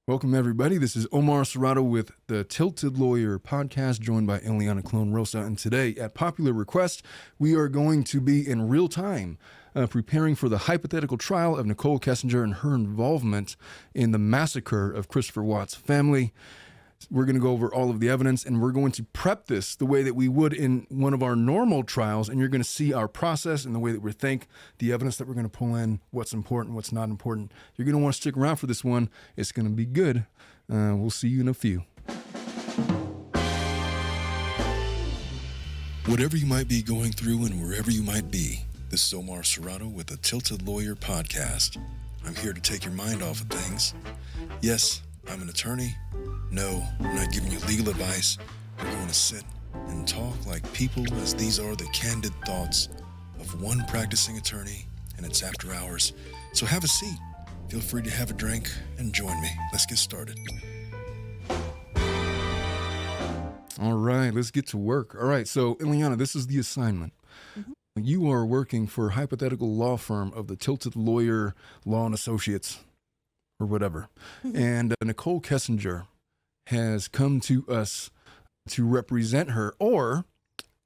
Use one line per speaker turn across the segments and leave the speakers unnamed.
Welcome, everybody. This is Omar Serrato with the Tilted Lawyer podcast, joined by Eliana clone Rosa. And today, at popular request, we are going to be in real time preparing for the hypothetical trial of Nicole Kessinger and her involvement in the massacre of Christopher Watts' family. We're going to go over all of the evidence, and we're going to prep this the way that we would in one of our normal trials, and you're going to see our process and the way that we think, the evidence that we're going to pull in, what's important, what's not important. You're going to want to stick around for this one. It's going to be good. We'll see you in a few. Whatever you might be going through and wherever you might be, this is Omar Serrato with the Tilted Lawyer podcast. I'm here to take your mind off of things. Yes, I'm an attorney. No, I'm not giving you legal advice. We're going to sit and talk like people, as these are the candid thoughts of one practicing attorney, and it's after hours. So have a seat, feel free to have a drink, and join me. Let's get started. All right, let's get to work. All right, so Eliana, this is the assignment. You are working for a hypothetical law firm of the Tilted Lawyer Law and Associates, or whatever. And Nicole Kessinger has come to us to represent her, or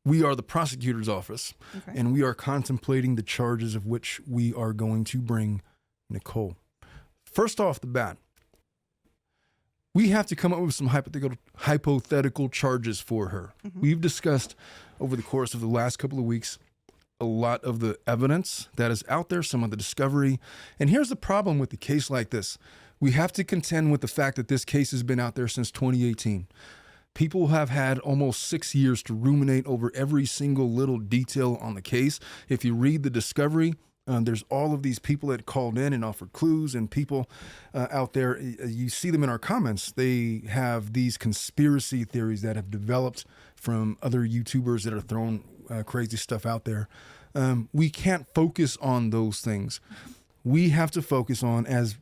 we are the prosecutor's office, and we are contemplating the charges of which we are going to bring Nicole. First off the bat, we have to come up with some hypothetical charges for her. We've discussed over the course of the last couple of weeks a lot of the evidence that is out there, some of the discovery. And here's the problem with the case like this. We have to contend with the fact that this case has been out there since 2018. People have had almost 6 years to ruminate over every single little detail on the case. If you read the discovery, there's all of these people that called in and offered clues, and people out there, you see them in our comments. They have these conspiracy theories that have developed from other YouTubers that are throwing crazy stuff out there. We can't focus on those things. We have to focus on as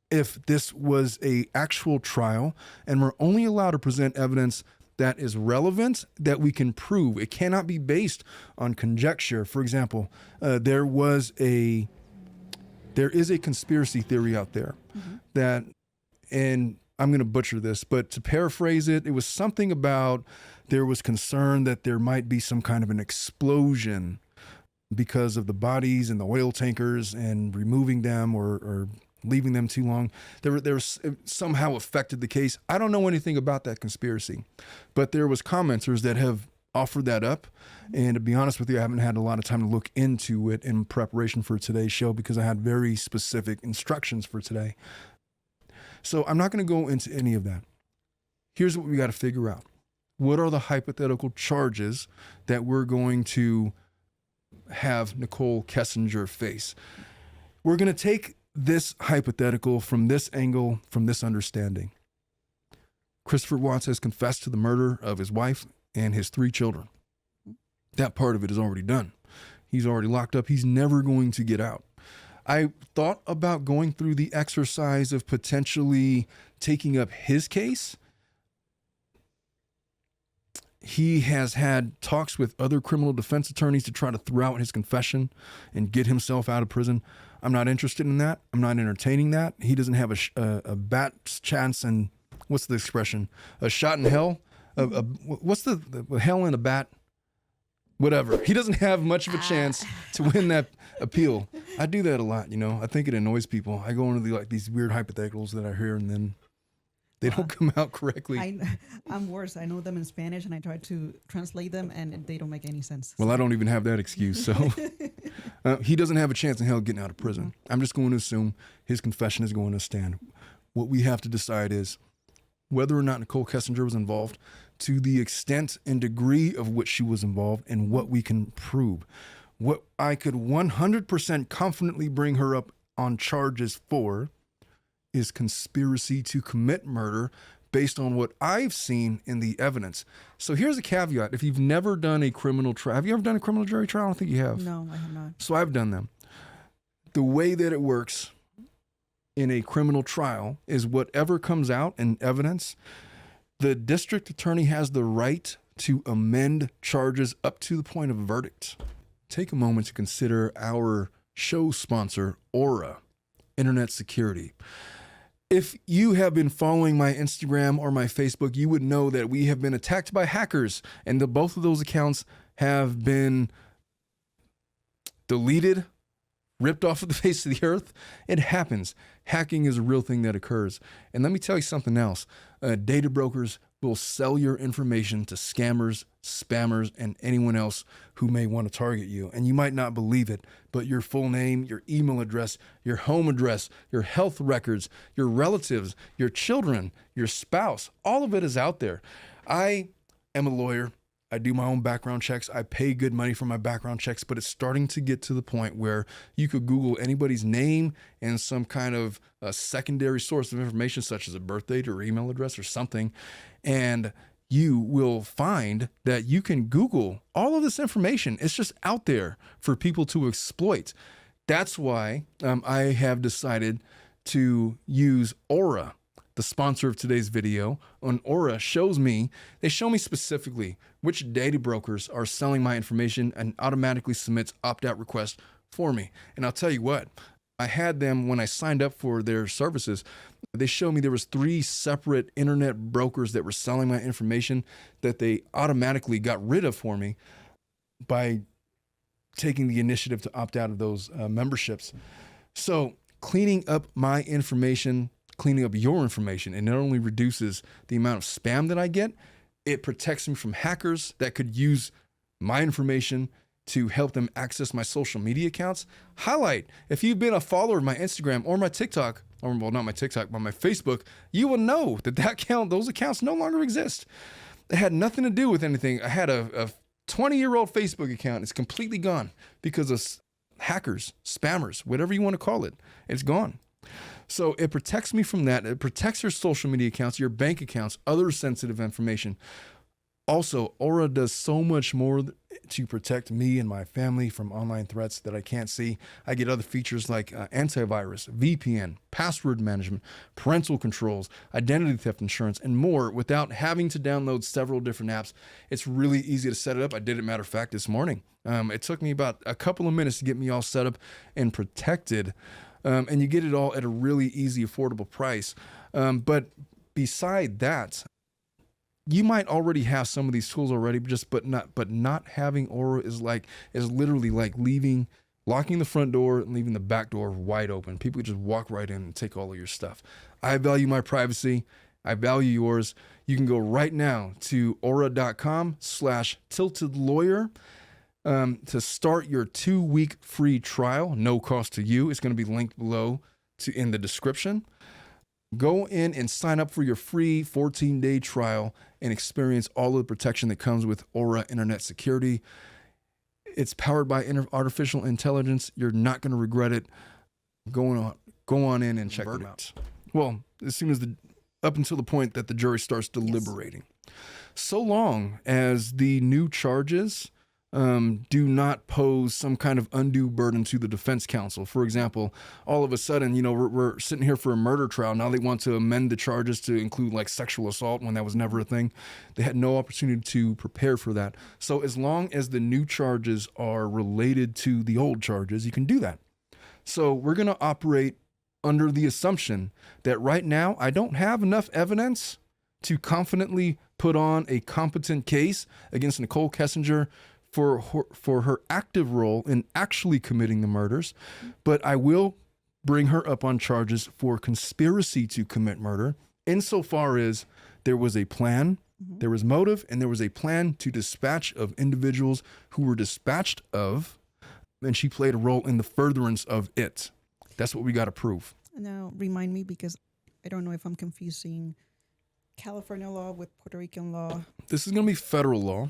if this was a actual trial, and we're only allowed to present evidence that is relevant, that we can prove. It cannot be based on conjecture. For example, there is a conspiracy theory out there that, and I'm going to butcher this, but to paraphrase it, it was something about there was concern that there might be some kind of an explosion because of the bodies and the oil tankers and removing them or leaving them too long. There somehow affected the case. I don't know anything about that conspiracy, but there was commenters that have offered that up. And to be honest with you, I haven't had a lot of time to look into it in preparation for today's show because I had very specific instructions for today. So I'm not going to go into any of that. Here's what we got to figure out. What are the hypothetical charges that we're going to have Nicole Kessinger face? We're going to take this hypothetical from this angle, from this understanding. Christopher Watts has confessed to the murder of his wife and his 3 children. That part of it is already done. He's already locked up. He's never going to get out. I thought about going through the exercise of potentially taking up his case. He has had talks with other criminal defense attorneys to try to throw out his confession and get himself out of prison. I'm not interested in that. I'm not entertaining that. He doesn't have a bat's chance, and what's the expression? A shot in hell? What's the hell in a bat? Whatever. He doesn't have much of a chance to win that appeal. I do that a lot, you know. I think it annoys people. I go into these weird hypotheticals that I hear, and then they don't come out correctly.
I'm worse. I know them in Spanish, and I try to translate them, and they don't make any sense.
Well, I don't even have that excuse. So he doesn't have a chance in hell getting out of prison. I'm just going to assume his confession is going to stand. What we have to decide is whether or not Nicole Kessinger was involved, to the extent and degree of which she was involved, and what we can prove. What I could 100% confidently bring her up on charges for is conspiracy to commit murder based on what I've seen in the evidence. So here's a caveat. If you've never done a criminal trial, have you ever done a criminal jury trial? I don't think you have.
No, I have not.
So I've done them. The way that it works in a criminal trial is whatever comes out in evidence, the district attorney has the right to amend charges up to the point of verdict. Take a moment to consider our show sponsor, Aura, Internet Security. If you have been following my Instagram or my Facebook, you would know that we have been attacked by hackers, and both of those accounts have been deleted, ripped off of the face of the earth. It happens. Hacking is a real thing that occurs. And let me tell you something else. Data brokers will sell your information to scammers, spammers, and anyone else who may want to target you. And you might not believe it, but your full name, your email address, your home address, your health records, your relatives, your children, your spouse, all of it is out there. I am a lawyer. I do my own background checks. I pay good money for my background checks, but it's starting to get to the point where you could Google anybody's name and some kind of a secondary source of information, such as a birth date or email address or something, and you will find that you can Google all of this information. It's just out there for people to exploit. That's why I have decided to use Aura. The sponsor of today's video on Aura they show me specifically which data brokers are selling my information and automatically submits opt-out requests for me. And I'll tell you what, I had them when I signed up for their services. They showed me there was 3 separate internet brokers that were selling my information that they automatically got rid of for me by taking the initiative to opt out of those memberships. So cleaning up my information, cleaning up your information, and not only reduces the amount of spam that I get, it protects me from hackers that could use my information to help them access my social media accounts. Highlight, if you've been a follower of my Instagram or my TikTok, or well, not my TikTok, but my Facebook, you will know that those accounts no longer exist. It had nothing to do with anything. I had a 20-year-old Facebook account. It's completely gone because of hackers, spammers, whatever you want to call it. It's gone. So it protects me from that. It protects your social media accounts, your bank accounts, other sensitive information. Also, Aura does so much more to protect me and my family from online threats that I can't see. I get other features like antivirus, VPN, password management, parental controls, identity theft insurance, and more without having to download several different apps. It's really easy to set it up. I did it, matter of fact, this morning. It took me about a couple of minutes to get me all set up and protected. And you get it all at a really easy, affordable price. But beside that, you might already have some of these tools already, but not having Aura is literally like locking the front door and leaving the back door wide open. People just walk right in and take all of your stuff. I value my privacy. I value yours. You can go right now to aura.com/tiltedlawyer. To start your 2-week free trial, no cost to you. It's going to be linked below in the description. Go in and sign up for your free 14-day trial and experience all of the protection that comes with Aura Internet Security. It's powered by artificial intelligence. You're not going to regret it. Go on in and check them out. Well, as soon as up until the point that the jury starts deliberating. Yes. So long as the new charges do not pose some kind of undue burden to the defense counsel. For example, all of a sudden, we're sitting here for a murder trial. Now they want to amend the charges to include like sexual assault when that was never a thing. They had no opportunity to prepare for that. So as long as the new charges are related to the old charges, you can do that. So we're going to operate under the assumption that right now I don't have enough evidence to confidently put on a competent case against Nicole Kessinger for her active role in actually committing the murders, but I will bring her up on charges for conspiracy to commit murder insofar as there was a plan, there was motive, and there was a plan to dispatch of individuals who were dispatched of, and she played a role in the furtherance of it. That's what we got to prove.
Now, remind me, because I don't know if I'm confusing California law with Puerto Rican law.
This is going to be federal law.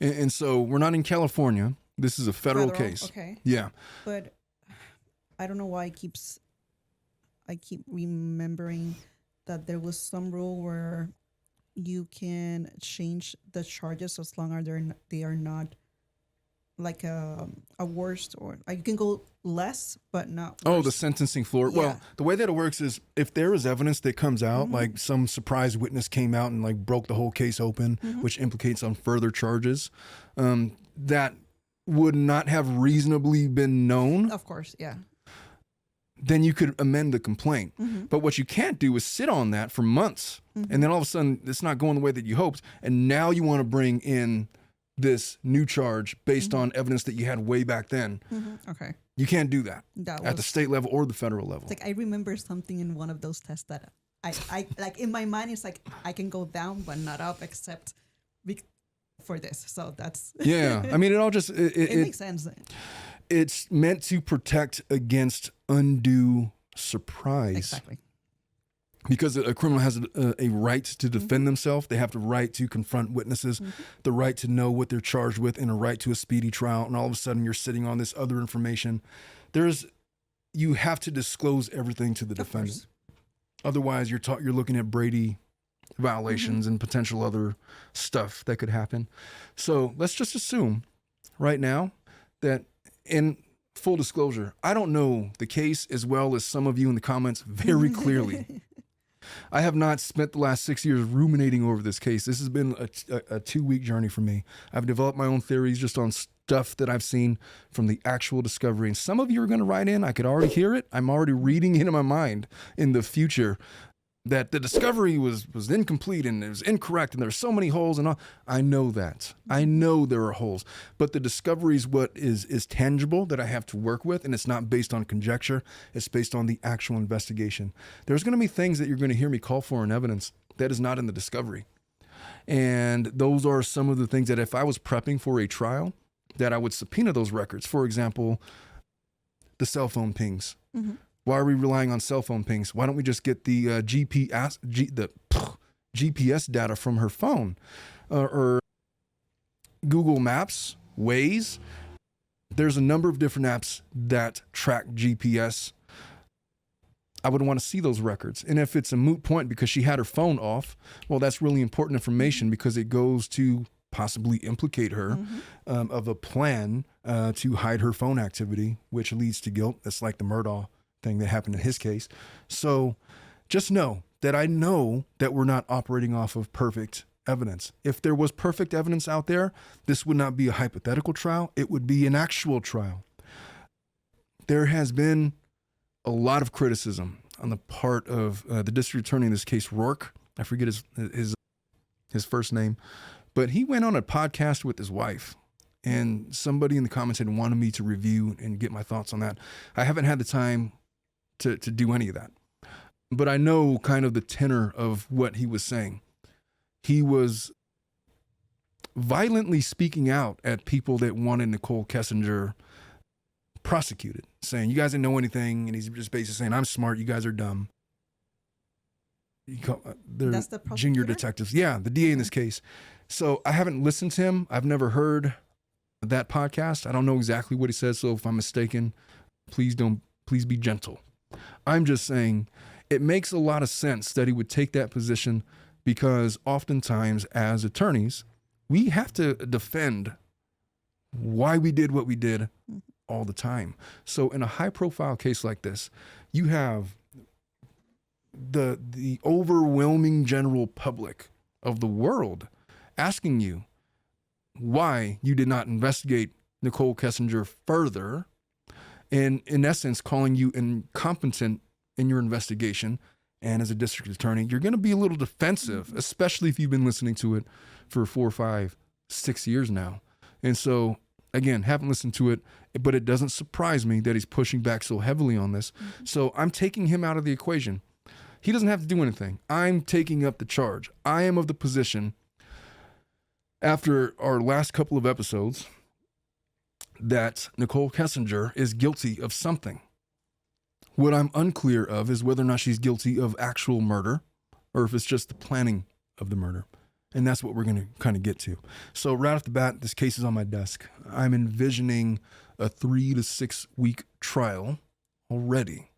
And so we're not in California. This is a federal case.
Okay.
Yeah.
But I don't know why I keep remembering that there was some rule where you can change the charges as long as they are not like a worst, or you can go less but not worse.
Oh, the sentencing floor.
Yeah.
Well, the way that it works is if there is evidence that comes out, like some surprise witness came out and like broke the whole case open, which implicates on further charges, that would not have reasonably been known.
Of course, yeah.
then you could amend the complaint. But what you can't do is sit on that for months. And then all of a sudden it's not going the way that you hoped. And now you want to bring in this new charge based on evidence that you had way back then.
Okay.
You can't do that
That
at the
was
state level or the federal level.
like, I remember something in one of those tests that I like in my mind, it's like, I can go down, but not up except for this. So that's,
Yeah. I mean, it all just,
it makes sense.
it's meant to protect against undue surprise.
Exactly.
Because a criminal has a right to defend themselves. They have the right to confront witnesses, the right to know what they're charged with, and a right to a speedy trial. And all of a sudden you're sitting on this other information. You have to disclose everything to the defendant. Otherwise you're looking at Brady violations and potential other stuff that could happen. So let's just assume right now that, in full disclosure, I don't know the case as well as some of you in the comments very clearly. I have not spent the last 6 years ruminating over this case. This has been a 2-week journey for me. I've developed my own theories just on stuff that I've seen from the actual discovery. And some of you are going to write in. I could already hear it. I'm already reading it in my mind in the future that the discovery was incomplete and it was incorrect and there's so many holes and all. I know that. I know there are holes. But the discovery is what is tangible that I have to work with, and it's not based on conjecture. It's based on the actual investigation. There's going to be things that you're going to hear me call for in evidence that is not in the discovery. And those are some of the things that if I was prepping for a trial, that I would subpoena those records. For example, the cell phone pings. Why are we relying on cell phone pings? Why don't we just get the GPS data from her phone? Or Google Maps, Waze. There's a number of different apps that track GPS. I would want to see those records. And if it's a moot point because she had her phone off, well, that's really important information because it goes to possibly implicate her of a plan to hide her phone activity, which leads to guilt. That's like the Murdaugh thing that happened in his case. So just know that I know that we're not operating off of perfect evidence. If there was perfect evidence out there, this would not be a hypothetical trial. It would be an actual trial. There has been a lot of criticism on the part of the district attorney in this case, Rourke. I forget his first name, but he went on a podcast with his wife. And somebody in the comments had wanted me to review and get my thoughts on that. I haven't had the time to do any of that. But I know kind of the tenor of what he was saying. He was violently speaking out at people that wanted Nicole Kessinger prosecuted, saying, you guys didn't know anything. And he's just basically saying, I'm smart, you guys are dumb. They're junior detectives. Yeah, the DA in this case. So I haven't listened to him. I've never heard that podcast. I don't know exactly what he says. So if I'm mistaken, please be gentle. I'm just saying it makes a lot of sense that he would take that position because oftentimes as attorneys, we have to defend why we did what we did all the time. So in a high profile case like this, you have the overwhelming general public of the world asking you why you did not investigate Nicole Kessinger further, and in essence calling you incompetent in your investigation. And as a district attorney, you're going to be a little defensive, especially if you've been listening to it for 4, 5, 6 years now. And so, again, haven't listened to it, but it doesn't surprise me that he's pushing back so heavily on this. So I'm taking him out of the equation. He doesn't have to do anything. I'm taking up the charge. I am of the position, after our last couple of episodes, that Nicole Kessinger is guilty of something. What I'm unclear of is whether or not she's guilty of actual murder or if it's just the planning of the murder. And that's what we're going to kind of get to. So right off the bat, this case is on my desk. I'm envisioning a 3 to 6 week trial already.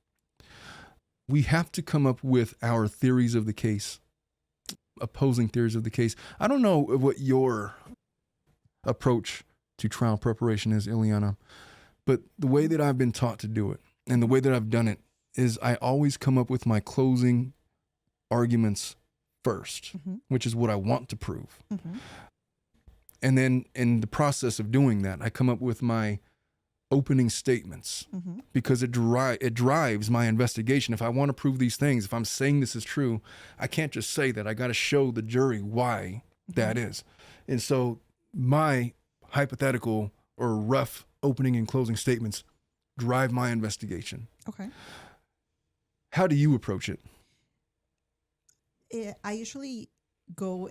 We have to come up with our theories of the case, opposing theories of the case. I don't know what your approach to trial preparation is, Eliana, but the way that I've been taught to do it and the way that I've done it is I always come up with my closing arguments first, which is what I want to prove. And then in the process of doing that, I come up with my opening statements because it drives my investigation. If I want to prove these things, if I'm saying this is true, I can't just say that. I got to show the jury why that is. And so my hypothetical or rough opening and closing statements drive my investigation.
Okay.
How do you approach it?
I usually go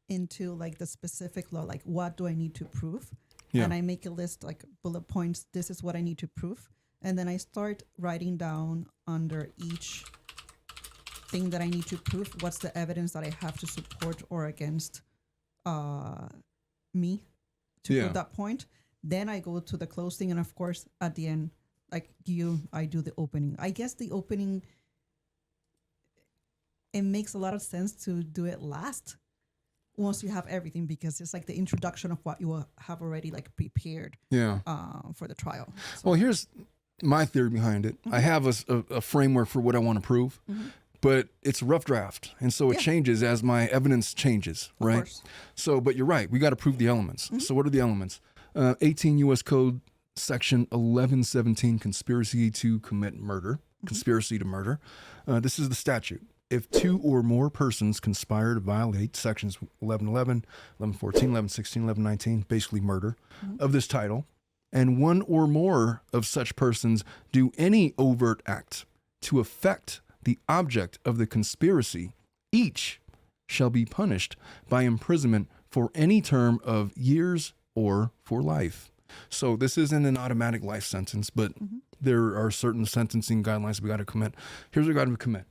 into like the specific law, like what do I need to prove?
Yeah.
And I make a list, like bullet points. This is what I need to prove. And then I start writing down under each thing that I need to prove, what's the evidence that I have to support or against me to prove that point. Then I go to the closing. And of course, at the end, like I do the opening. I guess the opening, it makes a lot of sense to do it last once you have everything, because it's like the introduction of what you have already like prepared for the trial. So.
Well, here's my theory behind it. I have a framework for what I want to prove, but it's a rough draft. And so it changes as my evidence changes, right? So, but you're right. We got to prove the elements. So what are the elements? 18 U.S. Code Section 1117, conspiracy to commit murder, conspiracy to murder. This is the statute. If two or more persons conspire to violate sections 1111, 1114, 1116, 1119, basically murder, of this title, and one or more of such persons do any overt act to affect the object of the conspiracy, each shall be punished by imprisonment for any term of years or for life. So this isn't an automatic life sentence, but there are certain sentencing guidelines we got to commit. Here's what we got to commit.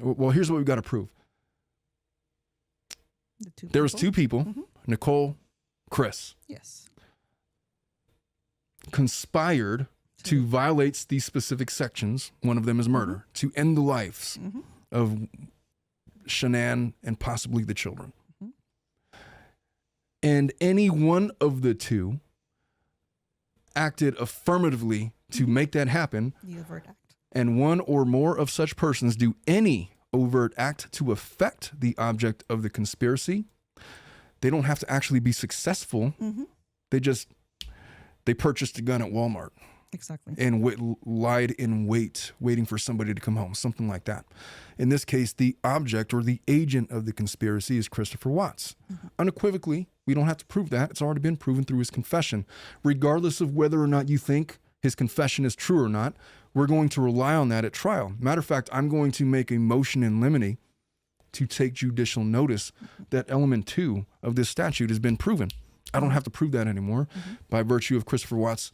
Well, here's what we've got to prove. There was two people, Nicole, Chris.
Yes.
Conspired to violate these specific sections. One of them is murder, to end the lives of Shanann and possibly the children. And any one of the two acted affirmatively to make that happen.
The overt act.
And one or more of such persons do any overt act to affect the object of the conspiracy. They don't have to actually be successful. They purchased a gun at Walmart.
Exactly.
And lied in wait, waiting for somebody to come home, something like that. In this case, the object or the agent of the conspiracy is Christopher Watts. Unequivocally, we don't have to prove that. It's already been proven through his confession. Regardless of whether or not you think his confession is true or not, we're going to rely on that at trial. Matter of fact, I'm going to make a motion in limine to take judicial notice that element 2 of this statute has been proven. I don't have to prove that anymore by virtue of Christopher Watts'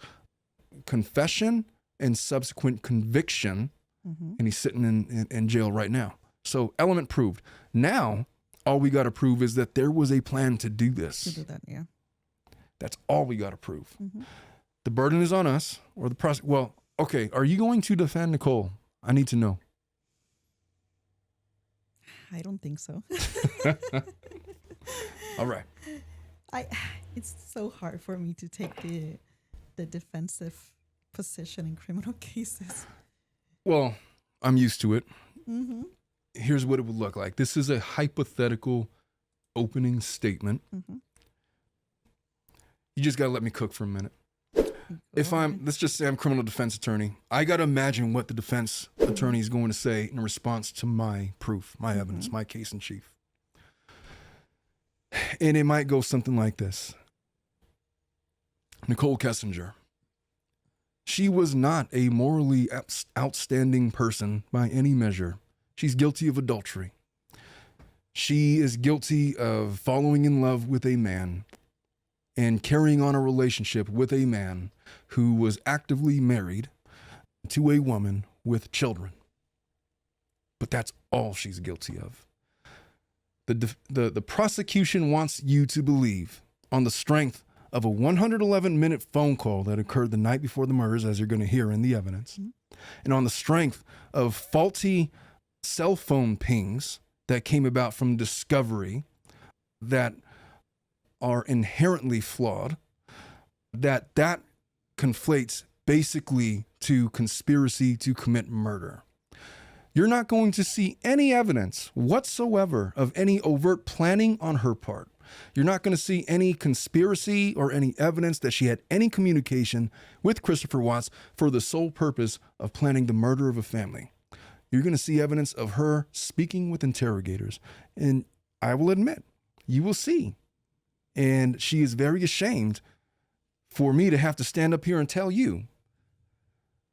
confession and subsequent conviction, and he's sitting in jail right now. So element proved. Now, all we got to prove is that there was a plan to do this.
To do that, yeah.
That's all we got to prove. The burden is on us or the prosecutor. Well, okay, are you going to defend Nicole? I need to know.
I don't think so.
All right.
It's so hard for me to take the defensive position in criminal cases.
Well, I'm used to it. Here's what it would look like. This is a hypothetical opening statement. You just got to let me cook for a minute. Let's just say I'm criminal defense attorney. I got to imagine what the defense attorney is going to say in response to my proof, my evidence, my case in chief. And it might go something like this. Nicole Kessinger. She was not a morally outstanding person by any measure. She's guilty of adultery. She is guilty of falling in love with a man and carrying on a relationship with a man who was actively married to a woman with children. But that's all she's guilty of. The prosecution wants you to believe, on the strength of a 111-minute phone call that occurred the night before the murders, as you're going to hear in the evidence, and on the strength of faulty cell phone pings that came about from discovery that are inherently flawed, that conflates basically to conspiracy to commit murder. You're not going to see any evidence whatsoever of any overt planning on her part You're not going to see any conspiracy or any evidence that she had any communication with Christopher Watts for the sole purpose of planning the murder of a family. You're going to see evidence of her speaking with interrogators. And I will admit, you will see. And she is very ashamed for me to have to stand up here and tell you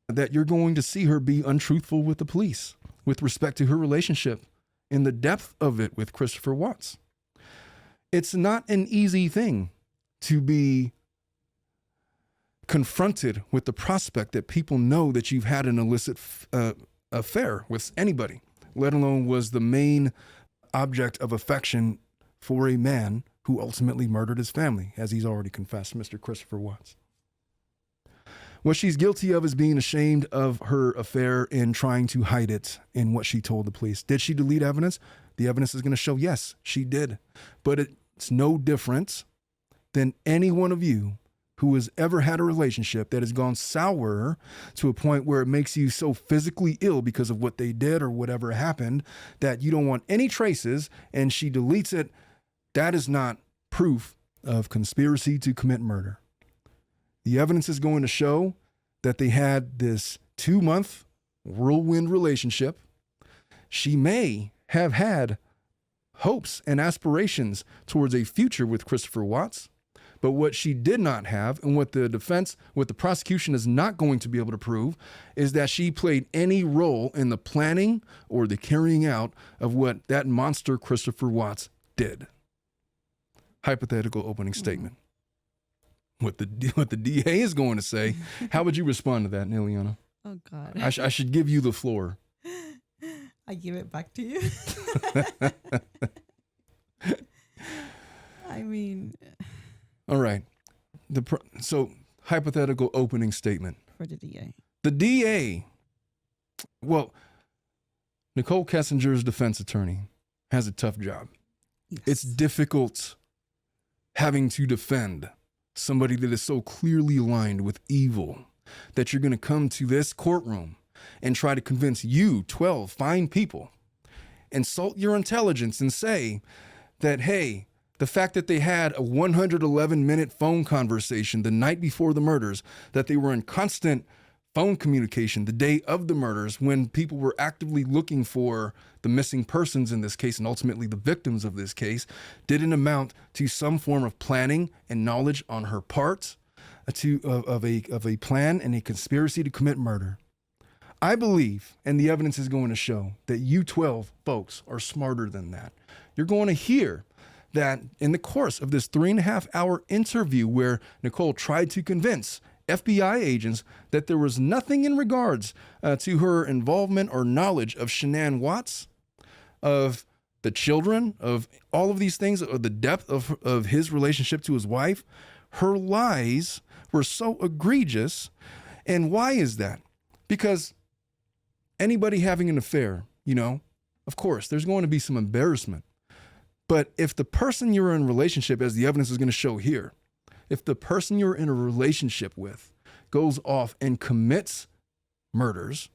that you're going to see her be untruthful with the police with respect to her relationship and the depth of it with Christopher Watts. It's not an easy thing to be confronted with the prospect that people know that you've had an illicit affair with anybody, let alone was the main object of affection for a man who ultimately murdered his family, as he's already confessed, Mr. Christopher Watts. What she's guilty of is being ashamed of her affair and trying to hide it in what she told the police. Did she delete evidence? The evidence is going to show, yes, she did. But it's no different than any one of you who has ever had a relationship that has gone sour to a point where it makes you so physically ill because of what they did or whatever happened that you don't want any traces, and she deletes it. That is not proof of conspiracy to commit murder. The evidence is going to show that they had this 2-month whirlwind relationship. She may have had hopes and aspirations towards a future with Christopher Watts, but what she did not have, and what the defense, what the prosecution is not going to be able to prove, is that she played any role in the planning or the carrying out of what that monster Christopher Watts did. Hypothetical opening statement. What the DA is going to say. How would you respond to that, Eliana?
Oh, God.
I should give you the floor.
I give it back to you. I mean.
All right. So, hypothetical opening statement.
For the DA.
The DA, well, Nicole Kessinger's defense attorney has a tough job.
Yes.
It's difficult having to defend somebody that is so clearly aligned with evil that you're going to come to this courtroom and try to convince you, 12 fine people, insult your intelligence and say that, hey, the fact that they had a 111-minute phone conversation the night before the murders, that they were in constant phone communication the day of the murders when people were actively looking for the missing persons in this case and ultimately the victims of this case, didn't amount to some form of planning and knowledge on her part of a plan and a conspiracy to commit murder. I believe, and the evidence is going to show, that you 12 folks are smarter than that. You're going to hear that in the course of this 3.5-hour interview where Nicole tried to convince FBI agents that there was nothing in regards to her involvement or knowledge of Shanann Watts, of the children, of all of these things, of the depth of his relationship to his wife, her lies were so egregious. And why is that? Because anybody having an affair, of course, there's going to be some embarrassment. But if the person you're in a relationship, as the evidence is going to show here, if the person you're in a relationship with goes off and commits murders,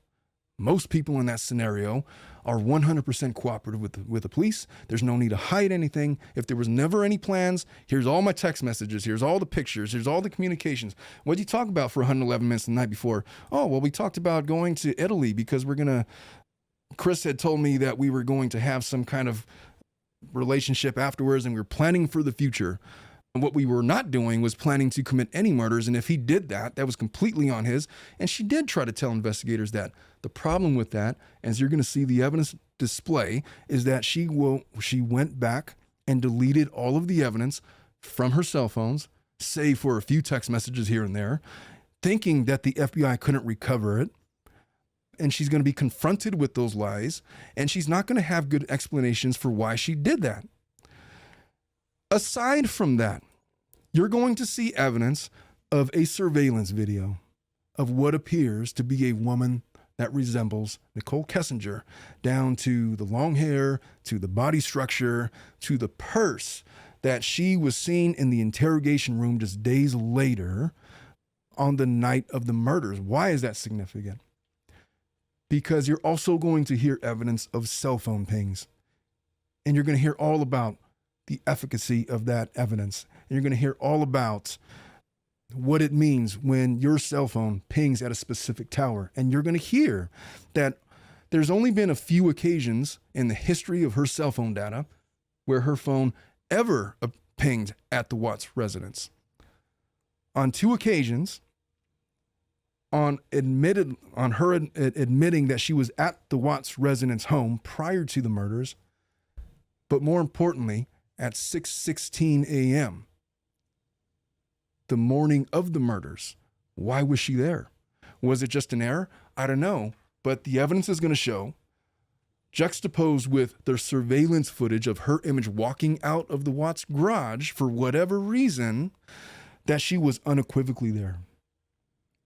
most people in that scenario are 100% cooperative with the police. There's no need to hide anything. If there was never any plans, here's all my text messages, here's all the pictures, here's all the communications. What did you talk about for 111 minutes the night before? Oh, well, we talked about going to Italy because Chris had told me that we were going to have some kind of relationship afterwards and we were planning for the future. And what we were not doing was planning to commit any murders. And if he did that, that was completely on his. And she did try to tell investigators that. The problem with that, as you're going to see the evidence display, is that she went back and deleted all of the evidence from her cell phones, save for a few text messages here and there, thinking that the FBI couldn't recover it. And she's going to be confronted with those lies, and she's not going to have good explanations for why she did that. Aside from that, you're going to see evidence of a surveillance video of what appears to be a woman that resembles Nicole Kessinger, down to the long hair, to the body structure, to the purse that she was seen in the interrogation room just days later on the night of the murders. Why is that significant? Because you're also going to hear evidence of cell phone pings. And you're going to hear all about the efficacy of that evidence. And you're going to hear all about what it means when your cell phone pings at a specific tower. And you're going to hear that there's only been a few occasions in the history of her cell phone data where her phone ever pinged at the Watts residence. On 2 occasions, on her admitting that she was at the Watts residence home prior to the murders, but more importantly, at 6:16 a.m., the morning of the murders. Why was she there? Was it just an error? I don't know, but the evidence is going to show, juxtaposed with the surveillance footage of her image walking out of the Watts garage for whatever reason, that she was unequivocally there.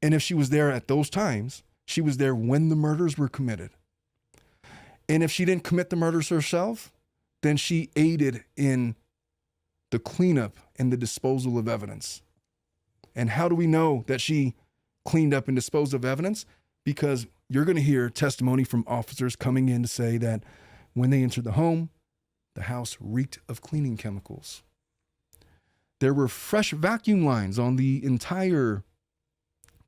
And if she was there at those times, she was there when the murders were committed. And if she didn't commit the murders herself, then she aided in the cleanup and the disposal of evidence. And how do we know that she cleaned up and disposed of evidence? Because you're going to hear testimony from officers coming in to say that when they entered the home, the house reeked of cleaning chemicals. There were fresh vacuum lines on the entire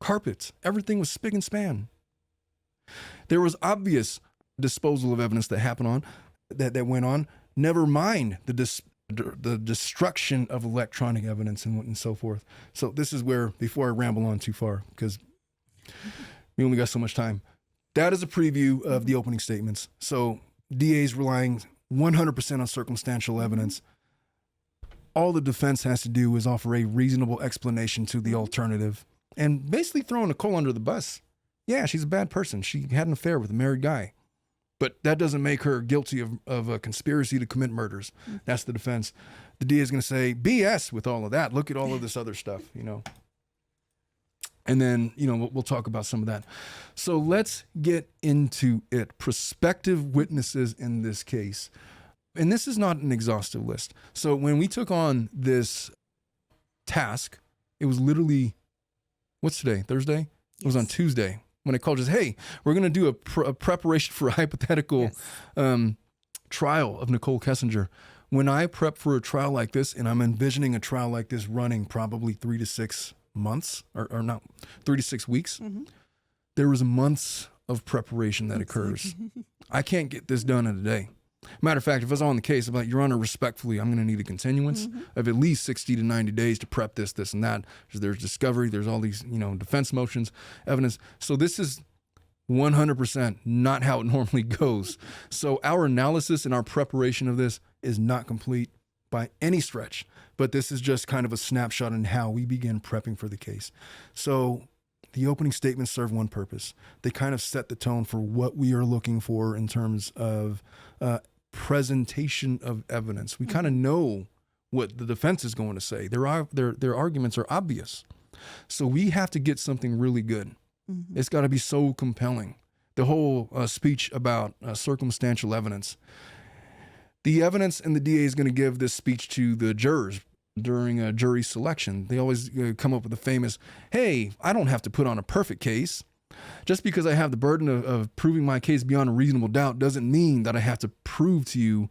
carpet. Everything was spick and span. There was obvious disposal of evidence that went on. Never mind the destruction of electronic evidence and so forth. So this is where, before I ramble on too far, because we only got so much time, that is a preview of the opening statements. So DA's relying 100% on circumstantial evidence. All the defense has to do is offer a reasonable explanation to the alternative and basically throw Nicole under the bus. Yeah, she's a bad person. She had an affair with a married guy. But that doesn't make her guilty of a conspiracy to commit murders. That's the defense. The DA is going to say, BS with all of that. Look at all of this other stuff, And then, we'll talk about some of that. So let's get into it. Prospective witnesses in this case. And this is not an exhaustive list. So when we took on this task, it was literally, what's today? Thursday? It was on Tuesday when I called us, hey, we're going to do a preparation for a hypothetical trial of Nicole Kessinger. When I prep for a trial like this, and I'm envisioning a trial like this running probably 3 to 6 months, or not, 3 to 6 weeks, there was months of preparation that occurs. I can't get this done in a day. Matter of fact, if I was on the case, I'm like, Your Honor, respectfully, I'm going to need a continuance of at least 60 to 90 days to prep this, and that. There's discovery. There's all these, defense motions, evidence. So this is 100% not how it normally goes. So our analysis and our preparation of this is not complete by any stretch, but this is just kind of a snapshot in how we begin prepping for the case. So the opening statements serve one purpose. They kind of set the tone for what we are looking for in terms of presentation of evidence. We kind of know what the defense is going to say. Their arguments are obvious. So we have to get something really good. It's got to be so compelling. The whole speech about circumstantial evidence. The evidence and the DA is going to give this speech to the jurors during a jury selection. They always come up with the famous, hey, I don't have to put on a perfect case. Just because I have the burden of proving my case beyond a reasonable doubt doesn't mean that I have to prove to you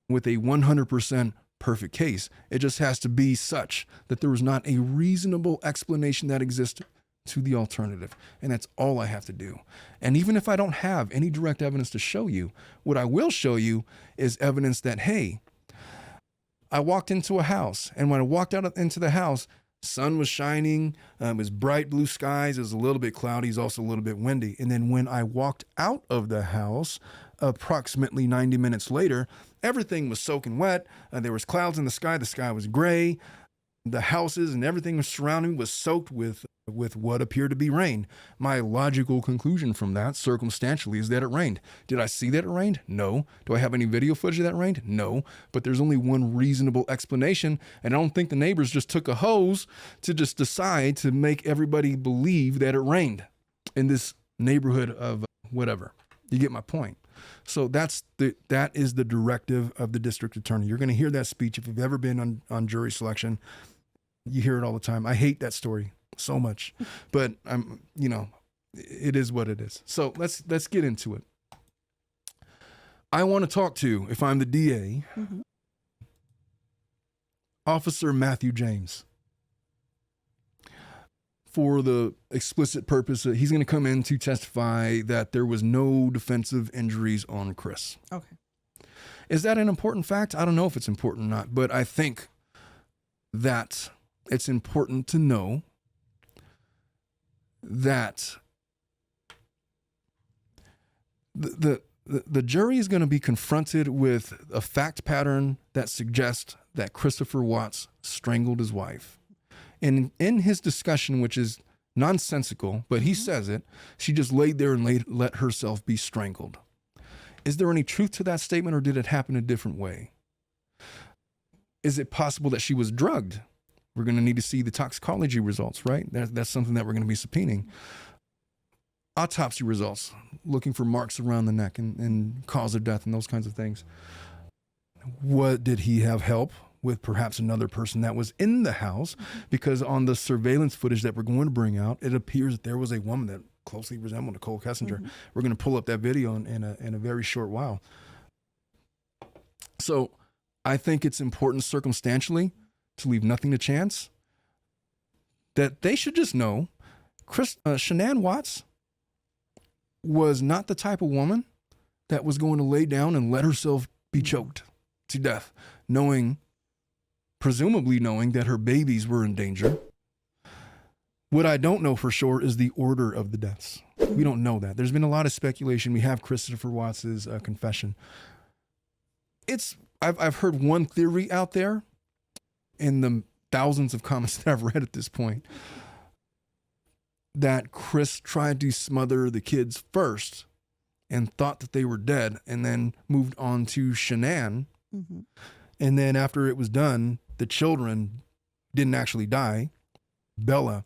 with a 100% perfect case. It just has to be such that there is not a reasonable explanation that exists to the alternative. And that's all I have to do. And even if I don't have any direct evidence to show you, what I will show you is evidence that, hey, I walked into a house, and when I walked out into the house, sun was shining, it was bright blue skies, it was a little bit cloudy, it was also a little bit windy. And then when I walked out of the house, approximately 90 minutes later, everything was soaking wet, there was clouds in the sky was gray, the houses and everything was surrounding was soaked with what appeared to be rain. My logical conclusion from that, circumstantially, is that it rained. Did I see that it rained? No. Do I have any video footage of that rained? No. But there's only one reasonable explanation, and I don't think the neighbors just took a hose to just decide to make everybody believe that it rained in this neighborhood of whatever. You get my point. So that is the directive of the district attorney. You're going to hear that speech if you've ever been on jury selection. You hear it all the time. I hate that story so much, but it is what it is. So let's get into it. I want to talk to, if I'm the DA, Officer Matthew James. For the explicit purpose, he's going to come in to testify that there was no defensive injuries on Chris.
Okay.
Is that an important fact? I don't know if it's important or not, but I think that it's important to know that the jury is going to be confronted with a fact pattern that suggests that Christopher Watts strangled his wife. And in his discussion, which is nonsensical, but he says it, she just laid there and let herself be strangled. Is there any truth to that statement, or did it happen a different way? Is it possible that she was drugged? We're going to need to see the toxicology results, right? That's something that we're going to be subpoenaing. Autopsy results, looking for marks around the neck and cause of death and those kinds of things. What did he have help with? Perhaps another person that was in the house, because on the surveillance footage that we're going to bring out, it appears that there was a woman that closely resembled Nicole Kessinger. We're going to pull up that video in a very short while. So I think it's important circumstantially, to leave nothing to chance, that they should just know Shanann Watts was not the type of woman that was going to lay down and let herself be choked to death, presumably knowing that her babies were in danger. What I don't know for sure is the order of the deaths. We don't know that. There's been a lot of speculation. We have Christopher Watts's confession. I've heard one theory out there in the thousands of comments that I've read at this point, that Chris tried to smother the kids first and thought that they were dead, and then moved on to Shanann. And then after it was done, the children didn't actually die. Bella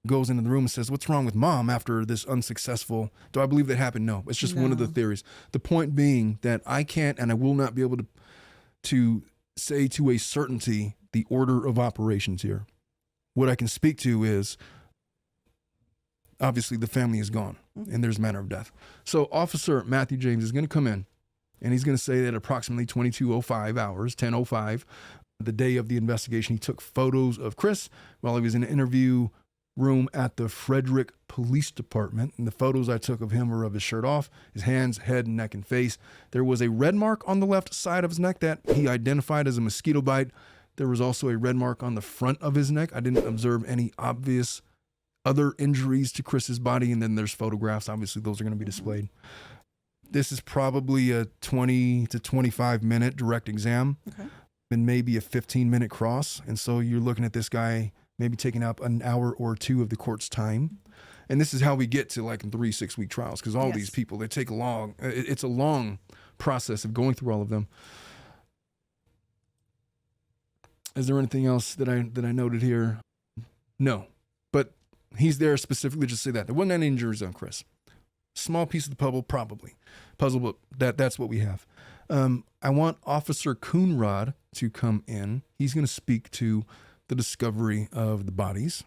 goes into the room and says, "What's wrong with mom?" after this unsuccessful. Do I believe that happened? No, it's just one of the theories. The point being that I can't and I will not be able to say to a certainty the order of operations here. What I can speak to is, obviously the family is gone and there's manner of death. So Officer Matthew James is going to come in and he's going to say that approximately 22:05 hours, 10:05, the day of the investigation, he took photos of Chris while he was in an interview room at the Frederick Police Department. And the photos I took of him were of his shirt off, his hands, head, neck, and face. There was a red mark on the left side of his neck that he identified as a mosquito bite. There was also a red mark on the front of his neck. I didn't observe any obvious other injuries to Chris's body. And then there's photographs. Obviously, those are going to be displayed. This is probably a 20 to 25 minute direct exam, and maybe a 15-minute cross. And so you're looking at this guy maybe taking up an hour or two of the court's time. And this is how we get to like 3 6-week trials, because all these people, they take it's a long process of going through all of them. Is there anything else that I noted here? No, but he's there specifically to say that there wasn't any injuries on Chris. Small piece of the puzzle, but that's what we have. I want Officer Coonrod to come in. He's going to speak to the discovery of the bodies.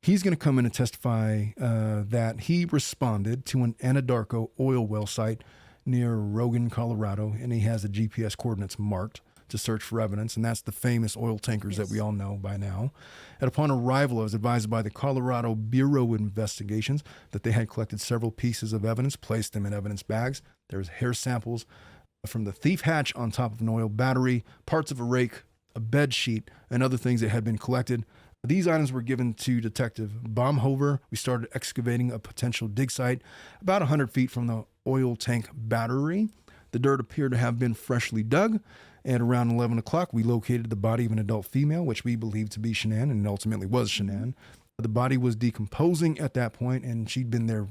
He's going to come in and testify that he responded to an Anadarko oil well site near Rogan, Colorado, and he has the GPS coordinates marked to search for evidence, and that's the famous oil tankers that we all know by now. And upon arrival, I was advised by the Colorado Bureau of Investigations that they had collected several pieces of evidence, placed them in evidence bags. There's hair samples from the thief hatch on top of an oil battery, parts of a rake, a bed sheet, and other things that had been collected. These items were given to Detective Baumhover. We started excavating a potential dig site about 100 feet from the oil tank battery. The dirt appeared to have been freshly dug. At around 11 o'clock, we located the body of an adult female, which we believed to be Shanann, and it ultimately was Shanann. The body was decomposing at that point, and she'd been there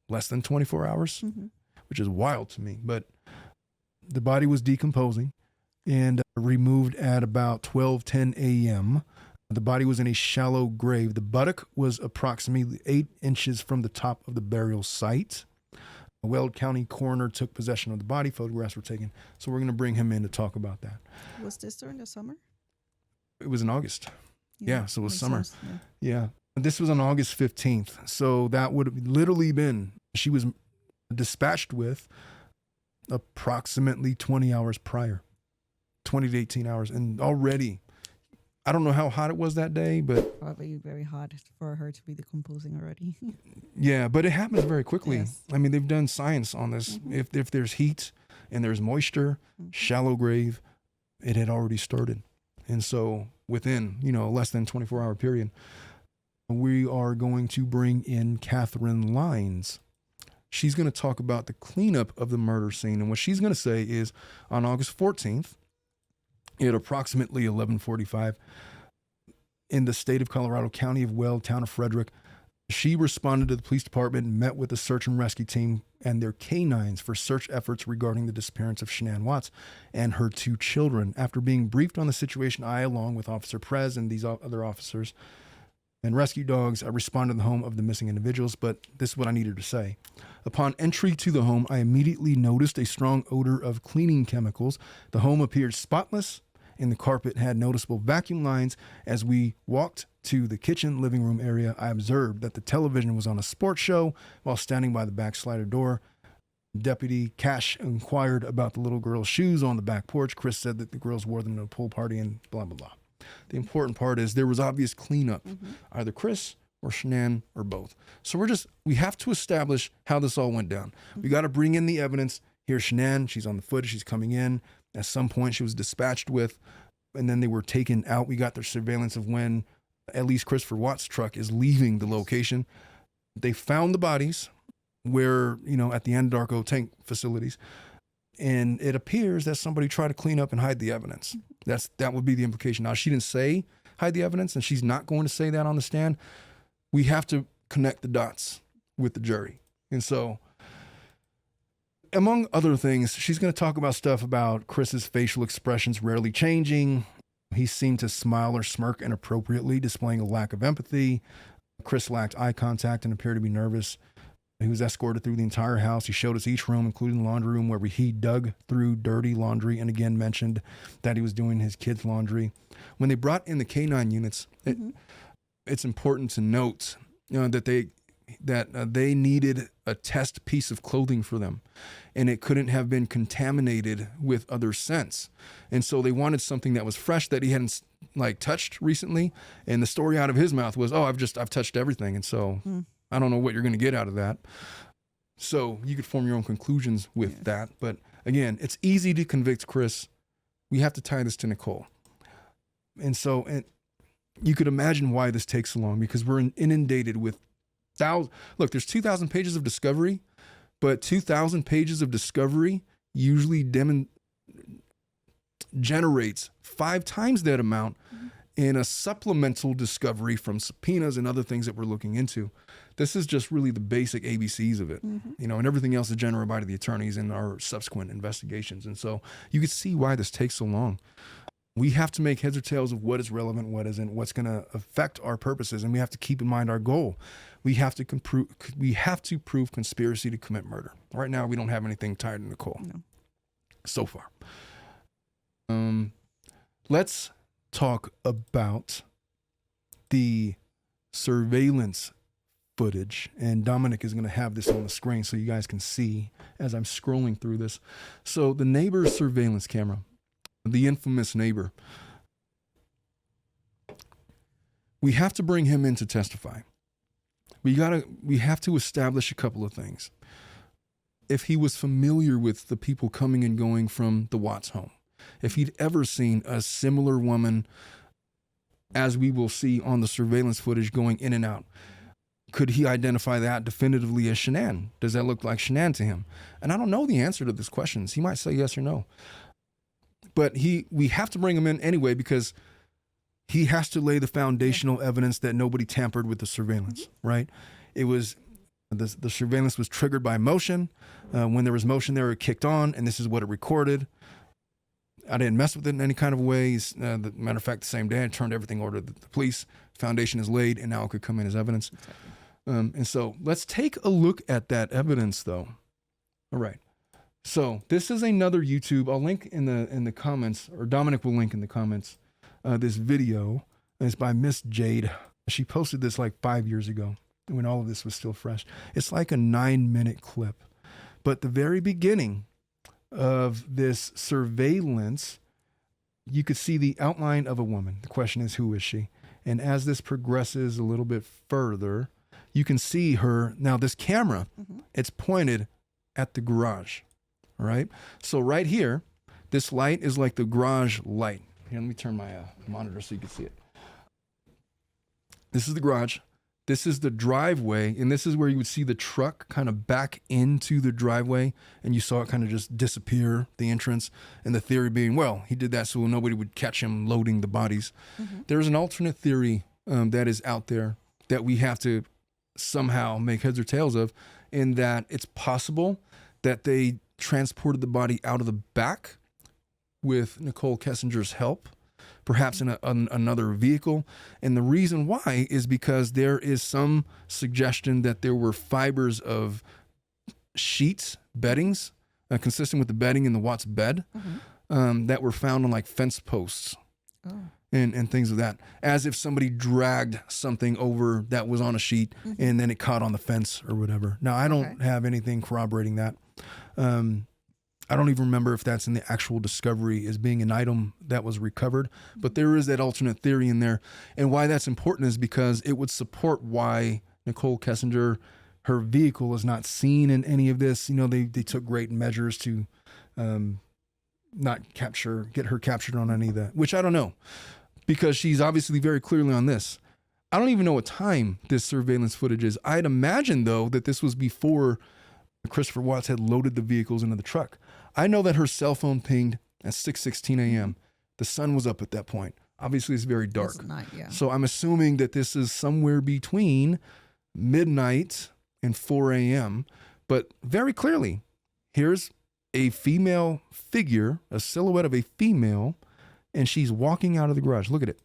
less than 24 hours, which is wild to me. But the body was decomposing and removed at about 12:10 a.m. The body was in a shallow grave. The buttock was approximately 8 inches from the top of the burial site. A Weld County coroner took possession of the body. Photographs were taken. So we're going to bring him in to talk about that.
Was this during the summer?
It was in August. Yeah, so it was summer.
Sense.
Yeah. This was on August 15th. So that would have literally been, she was dispatched with approximately 20 hours prior. 20 to 18 hours. And already, I don't know how hot it was that day, but
Probably very hot for her to be decomposing already.
yeah, but it happens very quickly.
Yes.
I mean, they've done science on this. If there's heat and there's moisture, shallow grave, it had already started. And so within, less than 24-hour period, we are going to bring in Catherine Lines. She's going to talk about the cleanup of the murder scene. And what she's going to say is on August 14th, at approximately 11:45 in the state of Colorado, county of Weld, town of Frederick, she responded to the police department and met with the search and rescue team and their canines for search efforts regarding the disappearance of Shanann Watts and her 2 children. After being briefed on the situation, I, along with Officer Prez and these other officers and rescue dogs, I responded to the home of the missing individuals, but this is what I needed to say. Upon entry to the home, I immediately noticed a strong odor of cleaning chemicals. The home appeared spotless, and the carpet had noticeable vacuum lines. As we walked to the kitchen living room area, I observed that the television was on a sports show. While standing by the back slider door, Deputy Cash inquired about the little girl's shoes on the back porch. Chris said that the girls wore them to a pool party and blah, blah, blah. The important part is there was obvious cleanup, either Chris or Shanann or both. So we have to establish how this all went down. We got to bring in the evidence. Here's Shanann. She's on the footage. She's coming in. At some point, she was dispatched with, and then they were taken out. We got their surveillance of when at least Christopher Watts' truck is leaving the location. They found the bodies where, at the Anadarko tank facilities. And it appears that somebody tried to clean up and hide the evidence. That would be the implication. Now, she didn't say hide the evidence, and she's not going to say that on the stand. We have to connect the dots with the jury. And so, among other things, she's going to talk about stuff about Chris's facial expressions rarely changing. He seemed to smile or smirk inappropriately, displaying a lack of empathy. Chris lacked eye contact and appeared to be nervous. He was escorted through the entire house. He showed us each room, including the laundry room, where he dug through dirty laundry and again mentioned that he was doing his kids' laundry. When they brought in the canine units, it's important to note that they needed a test piece of clothing for them, and it couldn't have been contaminated with other scents. And so they wanted something that was fresh that he hadn't touched recently. And the story out of his mouth was, "Oh, I've touched everything." And so I don't know what you're going to get out of that. So you could form your own conclusions with that. But again, it's easy to convict Chris. We have to tie this to Nicole. And so you could imagine why this takes so long, because we're inundated with thousands. Look, there's 2,000 pages of discovery, but 2,000 pages of discovery usually generates 5 times that amount in a supplemental discovery from subpoenas and other things that we're looking into. This is just really the basic ABCs of it, and everything else is generated by the attorneys in our subsequent investigations. And so you can see why this takes so long. We have to make heads or tails of what is relevant, what isn't, what's going to affect our purposes, and we have to keep in mind our goal. We have to prove conspiracy to commit murder. Right now, we don't have anything tied to Nicole.
No.
So far. Let's talk about the surveillance footage, and Dominic is going to have this on the screen so you guys can see as I'm scrolling through this. So the neighbor's surveillance camera, the infamous neighbor, we have to bring him in to testify. We have to establish a couple of things. If he was familiar with the people coming and going from the Watts home, if he'd ever seen a similar woman, as we will see on the surveillance footage, going in and out, could he identify that definitively as Shanann? Does that look like Shanann to him? And I don't know the answer to these questions. He might say yes or no. But we have to bring him in anyway, because he has to lay the foundational evidence that nobody tampered with the surveillance, right? It was, the surveillance was triggered by motion. When there was motion there, it kicked on, and this is what it recorded. I didn't mess with it in any kind of ways. Matter of fact, the same day I turned everything over to the police. Foundation is laid, and now it could come in as evidence. Exactly. And so let's take a look at that evidence, though. All right. So this is another YouTube. I'll link in the comments, or Dominic will link in the comments, this video. It's by Miss Jade. She posted this like 5 years ago when all of this was still fresh. It's like a 9-minute clip. But the very beginning of this surveillance you could see the outline of a woman. The question is, who is she? And as this progresses a little bit further, you can see her. Now, this camera, it's pointed at the garage. All right. So right here, this light is like the garage light. Here, let me turn my monitor so you can see it. This is the garage. This is the driveway. And this is where you would see the truck kind of back into the driveway. And you saw it kind of just disappear, the entrance. And the theory being, well, he did that so nobody would catch him loading the bodies. There's an alternate theory that is out there that we have to somehow make heads or tails of, in that it's possible that they transported the body out of the back with Nicole Kessinger's help, perhaps in another vehicle. And the reason why is because there is some suggestion that there were fibers of sheets, beddings, consistent with the bedding in the Watts bed, that were found on like fence posts. And things of that, as if somebody dragged something over that was on a sheet and then it caught on the fence or whatever. Now, I don't have anything corroborating that. I don't even remember if that's in the actual discovery as being an item that was recovered, but there is that alternate theory in there. And why that's important is because it would support why Nicole Kessinger, her vehicle, is not seen in any of this. You know, they took great measures to not get her captured on any of that, which I don't know, because she's obviously very clearly on this. I don't even know what time this surveillance footage is. I'd imagine, though, that this was before Christopher Watts had loaded the vehicles into the truck. I know that her cell phone pinged at 6:16 a.m. The sun was up at that point. Obviously, it's very dark.
It's night, yeah.
So I'm assuming that this is somewhere between midnight and 4 a.m. But very clearly, here's a female figure, a silhouette of a female, and she's walking out of the garage. Look at it.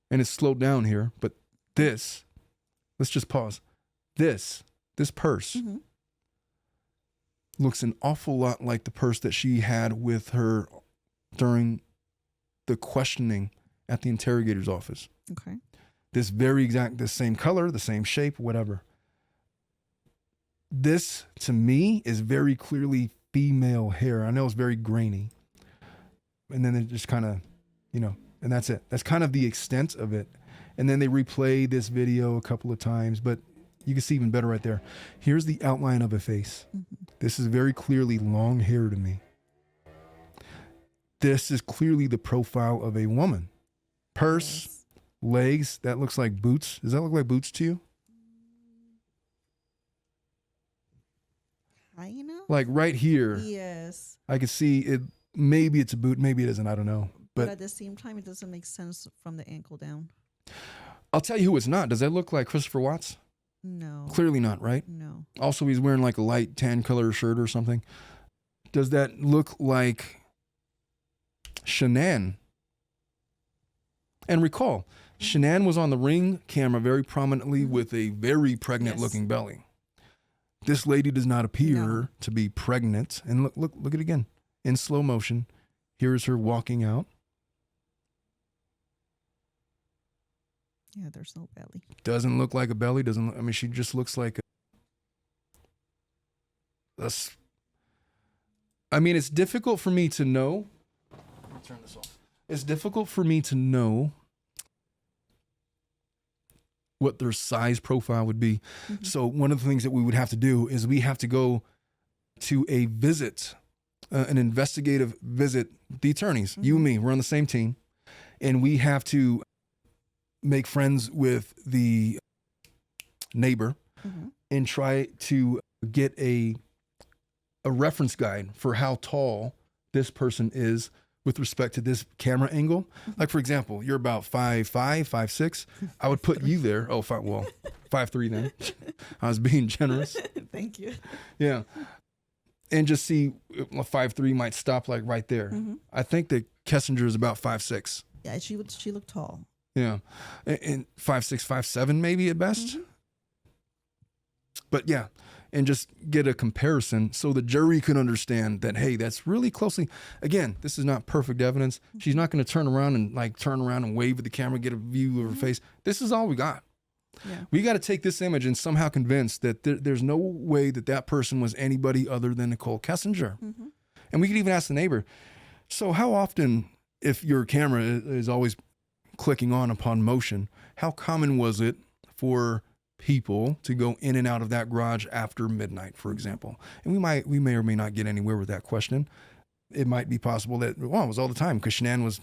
And it's slowed down here, but this, let's just pause. This purse looks an awful lot like the purse that she had with her during the questioning at the interrogator's office.
Okay.
This very exact, the same color, the same shape, whatever. This, to me, is very clearly female hair. I know it's very grainy. And then it just kind of, and that's it. That's kind of the extent of it. And then they replay this video a couple of times, but you can see even better right there. Here's the outline of a face. This is very clearly long hair to me. This is clearly the profile of a woman. Purse, legs, that looks like boots. Does that look like boots to you?
Kind of?
Like right here.
Yes.
I can see it. Maybe it's a boot. Maybe it isn't. I don't know.
But at the same time, it doesn't make sense from the ankle down.
I'll tell you who it's not. Does that look like Christopher Watts?
No.
Clearly not, right?
No.
Also, he's wearing like a light tan color shirt or something. Does that look like Shanann? And recall, Shanann was on the Ring camera very prominently with a very pregnant looking belly. This lady does not appear to be pregnant. And look at it again in slow motion. Here is her walking out.
Yeah, there's no belly.
Doesn't look like a belly. She just looks like it's difficult for me to know. Let me turn this off. It's difficult for me to know what their size profile would be. So one of the things that we would have to do is we have to go to a visit, an investigative visit. The attorneys, you and me, we're on the same team, and we have to make friends with the neighbor and try to get a reference guide for how tall this person is with respect to this camera angle. Like, for example, you're about 5'5", 5'6". I would put you there. 5'3" then. I was being generous.
Thank you.
Yeah. And just see 5'3" might stop like right there. I think that Kessinger is about 5'6".
Yeah, she looked tall.
Yeah. And 5'6", 5'7" maybe at best. But yeah. And just get a comparison so the jury can understand that, hey, that's really closely. Again, this is not perfect evidence. She's not going to turn around and wave at the camera, get a view of her face. This is all we got.
Yeah.
We got to take this image and somehow convince that there's no way that that person was anybody other than Nicole Kessinger.
Mm-hmm.
And we could even ask the neighbor, so how often, if your camera is always clicking on upon motion, how common was it for people to go in and out of that garage after midnight, for example? And we may or may not get anywhere with that question. It might be possible that, well, it was all the time because Shanann was,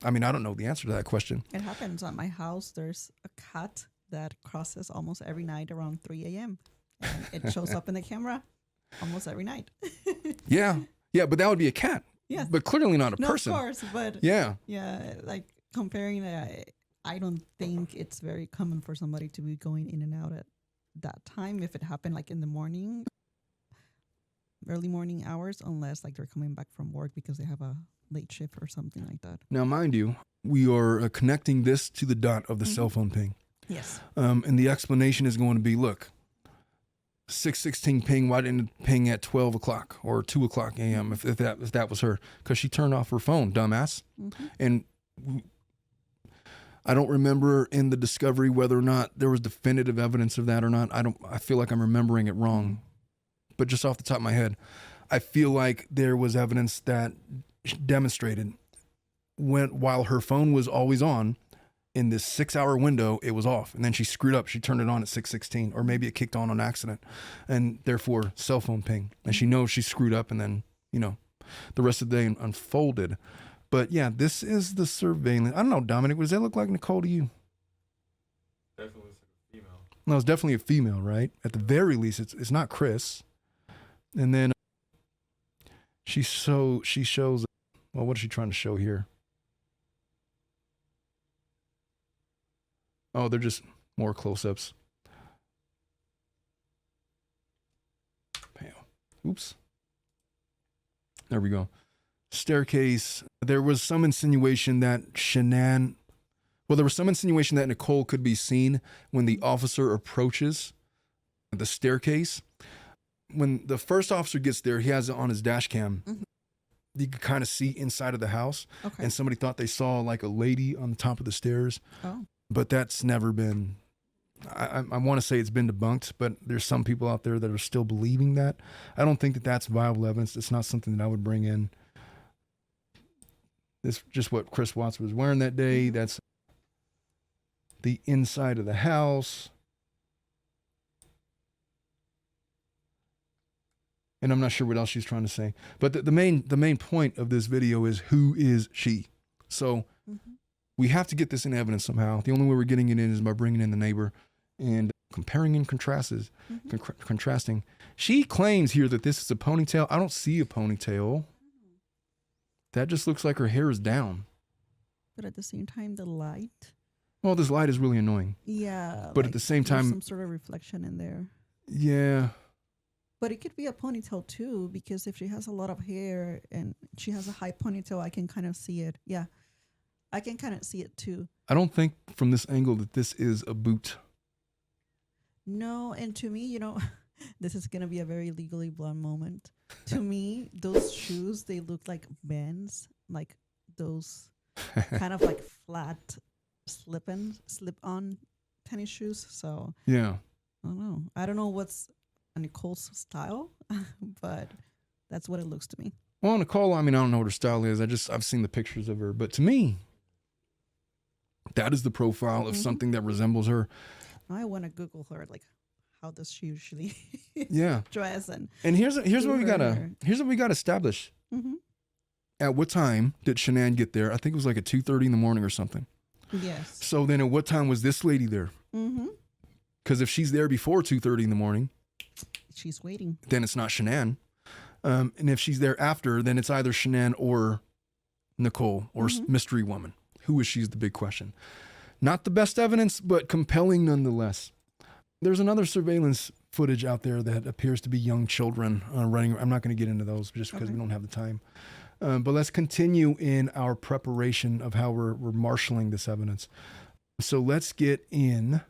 I mean, I don't know the answer to that question.
It happens at my house. There's a cat that crosses almost every night around 3 a.m. And it shows up in the camera almost every night.
Yeah. Yeah, but that would be a cat.
Yeah.
But clearly not a person.
Of course, but
Yeah.
yeah, like comparing it, I don't think it's very common for somebody to be going in and out at that time if it happened like in the morning, early morning hours, unless like they're coming back from work because they have a late shift or something like that.
Now, mind you, we are connecting this to the dot of the cell phone ping.
Yes.
And the explanation is going to be, look, 6:16 ping, why didn't it ping at 12 o'clock or 2 o'clock a.m. if that was her? Because she turned off her phone, dumbass. And I don't remember in the discovery whether or not there was definitive evidence of that or not. I feel like I'm remembering it wrong. But just off the top of my head, I feel like there was evidence that demonstrated while her phone was always on, in this 6-hour window, it was off. And then she screwed up. She turned it on at 6:16, or maybe it kicked on accident, and therefore cell phone ping. And she knows she screwed up, and then, the rest of the day unfolded. But yeah, this is the surveillance. I don't know, Dominic, does that look like Nicole to you?
Definitely looks like a female.
No, it's definitely a female, right? At the very least, it's not Chris. And then she shows, well, what is she trying to show here? Oh, they're just more close-ups. Oops. There we go. Staircase. There was some insinuation that Nicole could be seen when the officer approaches the staircase. When the first officer gets there, he has it on his dash cam. You could kind of see inside of the house.
Okay.
And somebody thought they saw like a lady on the top of the stairs.
Oh.
But that's never been, I want to say it's been debunked, but there's some people out there that are still believing that. I don't think that that's viable evidence. It's not something that I would bring in. This just what Chris Watts was wearing that day. That's the inside of the house. And I'm not sure what else she's trying to say. But the main point of this video is, who is she? So we have to get this in evidence somehow. The only way we're getting it in is by bringing in the neighbor and comparing and contrasting. She claims here that this is a ponytail. I don't see a ponytail. That just looks like her hair is down.
But at the same time, the light.
Well, this light is really annoying.
Yeah.
But at the same
there's
time,
some sort of reflection in there.
Yeah.
But it could be a ponytail too, because if she has a lot of hair and she has a high ponytail, I can kind of see it. Yeah. I can kind of see it too.
I don't think from this angle that this is a boot.
No, and to me, this is going to be a very Legally Blonde moment. To me, those shoes, they look like Vans, like those kind of like flat slip-on tennis shoes. So
Yeah.
I don't know. I don't know what's Nicole's style, but that's what it looks to me.
Well, Nicole, I mean, I don't know what her style is. I've seen the pictures of her, but to me, that is the profile of something that resembles her.
I want to Google her, like, how does she usually dress? And
here's what we gotta establish. At what time did Shanann get there? I think it was like at 2:30 in the morning or something.
Yes.
So then at what time was this lady there? Because if she's there before 2:30 in the morning,
she's waiting.
Then it's not Shanann. And if she's there after, then it's either Shanann or Nicole or mystery woman. Who is she is the big question. Not the best evidence, but compelling nonetheless. There's another surveillance footage out there that appears to be young children running. I'm not going to get into those just because we don't have the time. But let's continue in our preparation of how we're marshaling this evidence. So let's get in